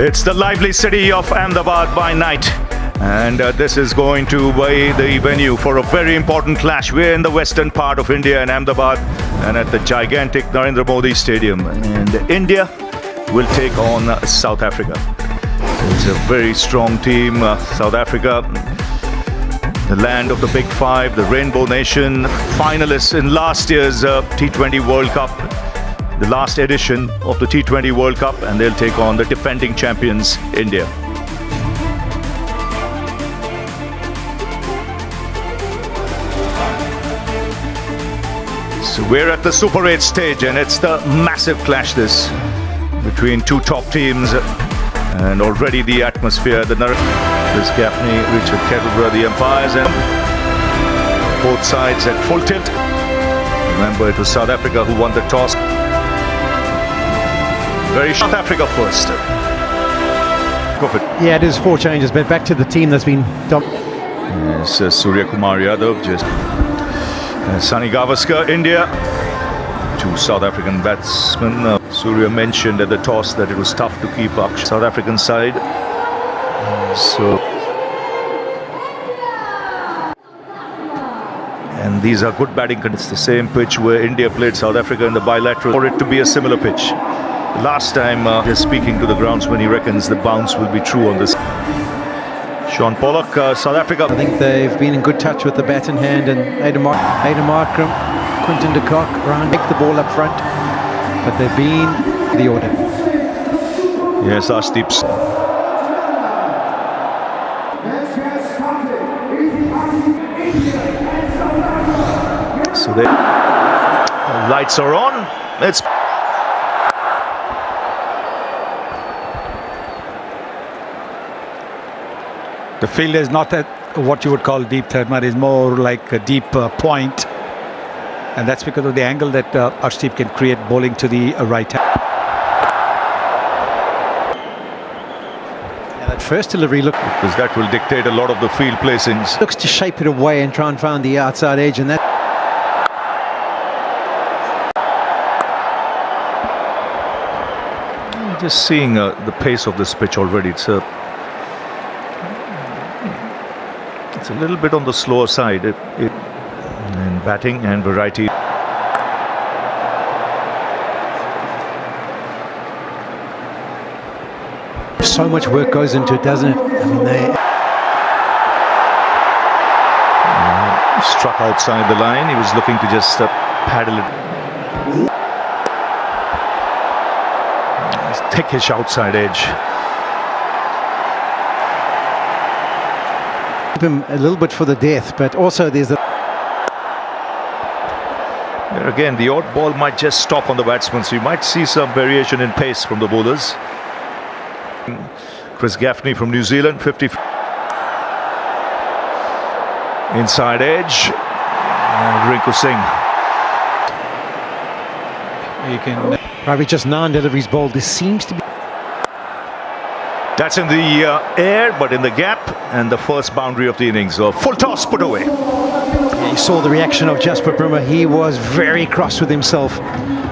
It's the lively city of Ahmedabad by night. And this is going to be the venue for a very important clash. We're in the western part of India in Ahmedabad and at the gigantic Narendra Modi Stadium. And India will take on South Africa. It's a very strong team. South Africa, the land of the Big Five, the Rainbow Nation, finalists in last year's T20 World Cup. The last edition of the T20 World Cup, and they'll take on the defending champions, India. So we're at the Super 8 stage, and it's the massive clash this between two top teams, and already the atmosphere, Chris Gaffney, Richard Kettleborough, the umpires, and both sides at full tilt. Remember, it was South Africa who won the toss. Very South Africa first. Yeah, it is 4 changes, but back to the team that's been Yes, Surya Kumar Yadav, just Sunny Gavaskar, India. 2 South African batsmen. Surya mentioned at the toss that it was tough to keep up South African side. And these are good batting conditions. The same pitch where India played South Africa in the bilateral. For it to be a similar pitch. Last time, just speaking to the groundsman, he reckons the bounce will be true on this. Sean Pollock, South Africa. I think they've been in good touch with the bat in hand, and Aiden Markram, Quinton de Kock, Ryan picked the ball up front, but they've been the order. Yes, Arshdeep. So the lights are on. It's the field is not at what you would call deep third man, is more like a deep point, and that's because of the angle that Arshdeep can create bowling to the right hand. Yeah, that first delivery because that will dictate a lot of the field placings. looks to shape it away and try and find the outside edge, and that. Just seeing the pace of this pitch already, it's a little bit on the slower side in batting and variety. So much work goes into it, doesn't it? I mean, they struck outside the line. He was looking to just paddle it. Thickish outside edge. keep him a little bit for the death, but also there's the. Again, the odd ball might just stop on the batsman, so you might see some variation in pace from the bowlers. Chris Gaffney from New Zealand, 50. Inside edge. Rinku Singh. You can. Ravi just 9 deliveries bowled. This seems to be. That's in the air, but in the gap, and the first boundary of the innings. So full toss put away. Yeah, you saw the reaction of Jasprit Bumrah. He was very cross with himself.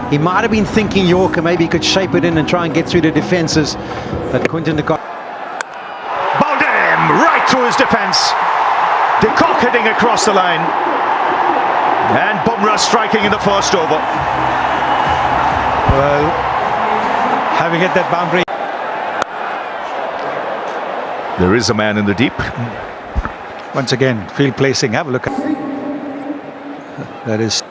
He might have been thinking Yorker maybe he could shape it in and try and get through the defences. But Quinton de Kock bowled him right through his defence. De Kock hitting across the line, and Bumrah striking in the first over. Well, having hit that boundary. There is a man in the deep. Once again, field placing. Have a look at that. Is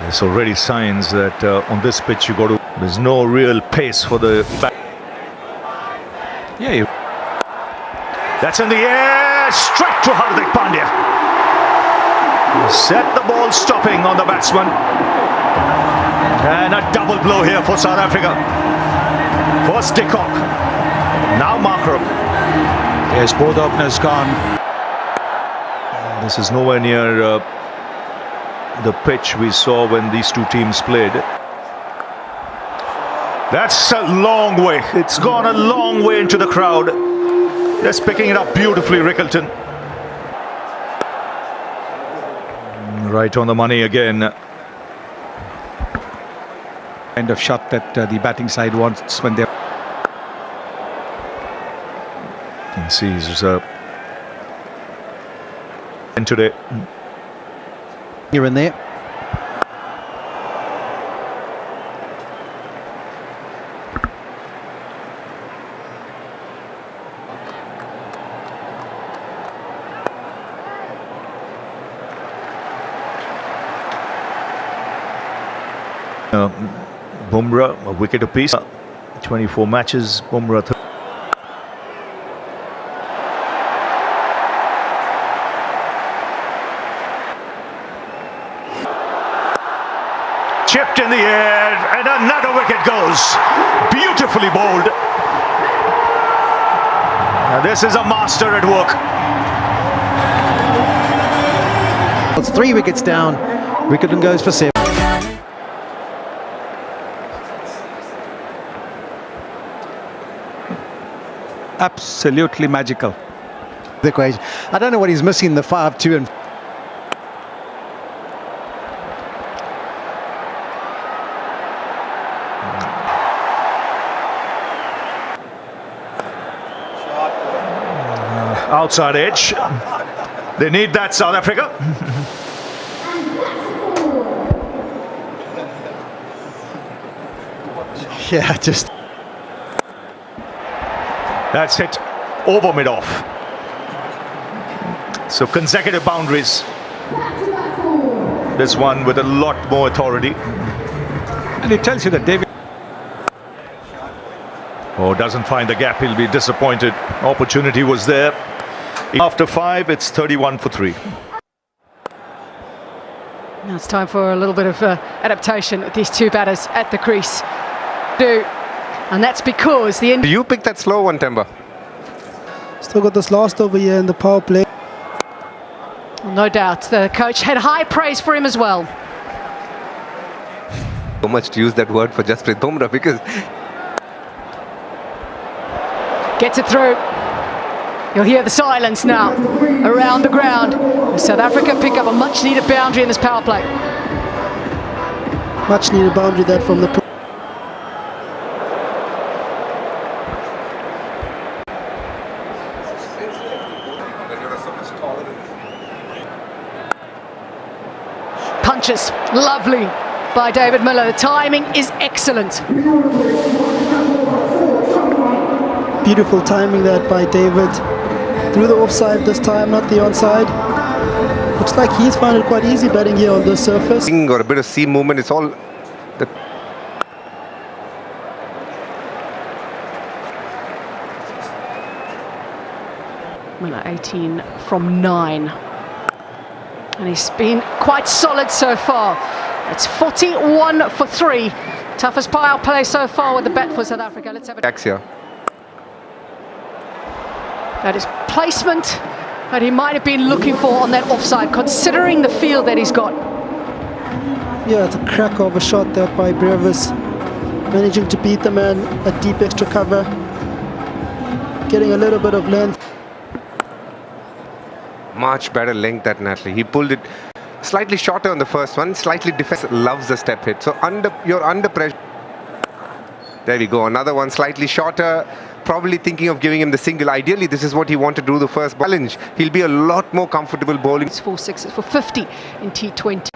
There's already signs that on this pitch there's no real pace for the back. yeah. That's in the air, straight to Hardik Pandya. Set the ball stopping on the batsman. And a double blow here for South Africa. First De Kock, now Markram. Yes, both openers gone. This is nowhere near the pitch we saw when these two teams played. That's a long way. It's gone a long way into the crowd. Just picking it up beautifully, Rickleton. Right on the money again. Kind of shot that the batting side wants when they're... You can see he's and today. Here and there. Bumrah, a wicket apiece. 24 matches. Bumrah. Chipped in the air, and another wicket goes. Beautifully bowled. This is a master at work. It's 3 wickets down. Rickleton goes for 7. Absolutely magical. The equation. I don't know what he's missing, the 5-2 and... Outside edge. They need that, South Africa. Yeah, just... That's hit over mid-off. So consecutive boundaries. This one with a lot more authority. And it tells you that David... Oh, doesn't find the gap. He'll be disappointed. Opportunity was there. After 5, it's 31 for 3. Now it's time for a little bit of adaptation with these two batters at the crease. And that's because the... You picked that slow one, Temba. Still got this last over here in the power play. No doubt, the coach had high praise for him as well. So much to use that word for Jasprit Bumrah because... Gets it through. You'll hear the silence now around the ground. South Africa pick up a much needed boundary in this power play. Much needed boundary there from the... Punches, lovely by David Miller. The timing is excellent. Beautiful timing that by David. Through the offside this time, not the onside. Looks like he's found it quite easy batting here on this surface. Or a bit of seam movement, it's all... Miller 18 from 9. And he's been quite solid so far. It's 41 for 3. Toughest power play so far with the bat for South Africa. Let's have it. Axia. That is placement that he might have been looking for on that offside, considering the field that he's got. Yeah, it's a crack of a shot there by Brevis. Managing to beat the man at deep extra cover. Getting a little bit of length. Much better length that Natalie. He pulled it slightly shorter on the first one, slightly defensive, loves the step hit. So you're under pressure. There we go, another one slightly shorter, probably thinking of giving him the single. Ideally, this is what he wanted to do the first challenge. He'll be a lot more comfortable bowling. It's 4 6s for 50 in T20.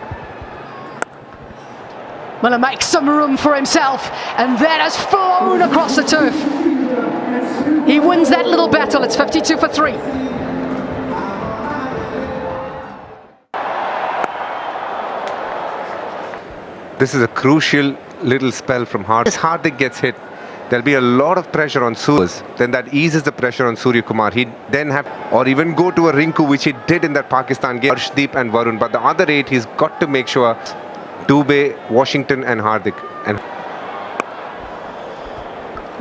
Miller makes some room for himself, and that has flown across the turf. He wins that little battle. It's 52 for 3. This is a crucial little spell from Hardik. As Hardik gets hit, there'll be a lot of pressure on Surya. Then that eases the pressure on Surya Kumar. He'd then have, or even go to a Rinku, which he did in that Pakistan game, Arshdeep and Varun. But the other 8, he's got to make sure Dubey, Washington and Hardik. And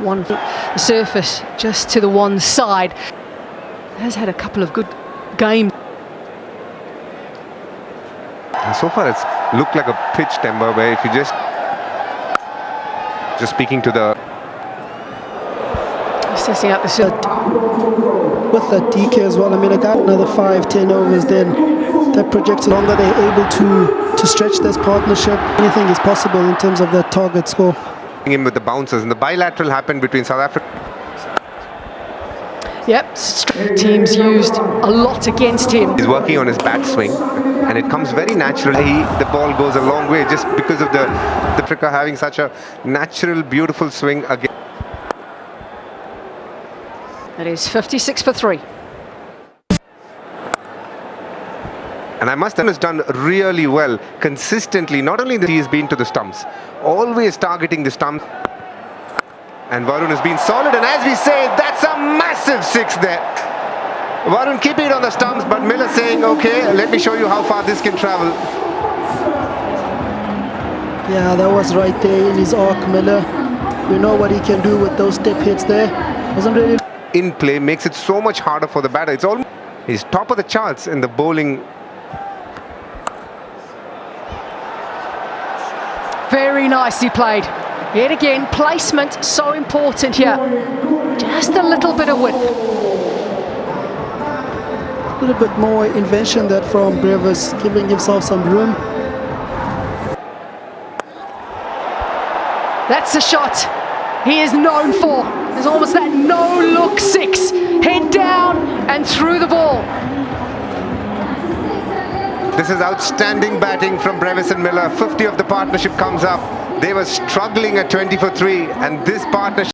one the surface just to the one side. Has had a couple of good games. And so far it's looked like a pitch, Temba, where if you just speaking to the... Assessing out the with that DK as well. I mean, I got another 5-10 overs, then that projects longer. They're able to stretch this partnership. Anything is possible in terms of that target score. Him with the bouncers, and the bilateral happened between South Africa. Yep, teams used a lot against him. He's working on his bat swing, and it comes very naturally. The ball goes a long way just because of the Africa having such a natural, beautiful swing again. It is 56 for 3. And I must have has done really well consistently. Not only that he has been to the stumps, always targeting the stumps. And Varun has been solid, and as we say, that's a massive 6 there. Varun keeping it on the stumps, but Miller saying, okay, let me show you how far this can travel. Yeah, that was right there in his arc, Miller. We know what he can do with those step hits there. Wasn't really In play makes it so much harder for the batter. It's almost he's top of the charts in the bowling. Very nicely played. Yet again, placement so important here. Just a little bit of width. a little bit more invention that from Brevis, giving himself some room. That's a shot he is known for. There's almost that no-look 6. Head down and through the ball. This is outstanding batting from Brevis and Miller. 50 of the partnership comes up. They were struggling at 20 for 3, and this partnership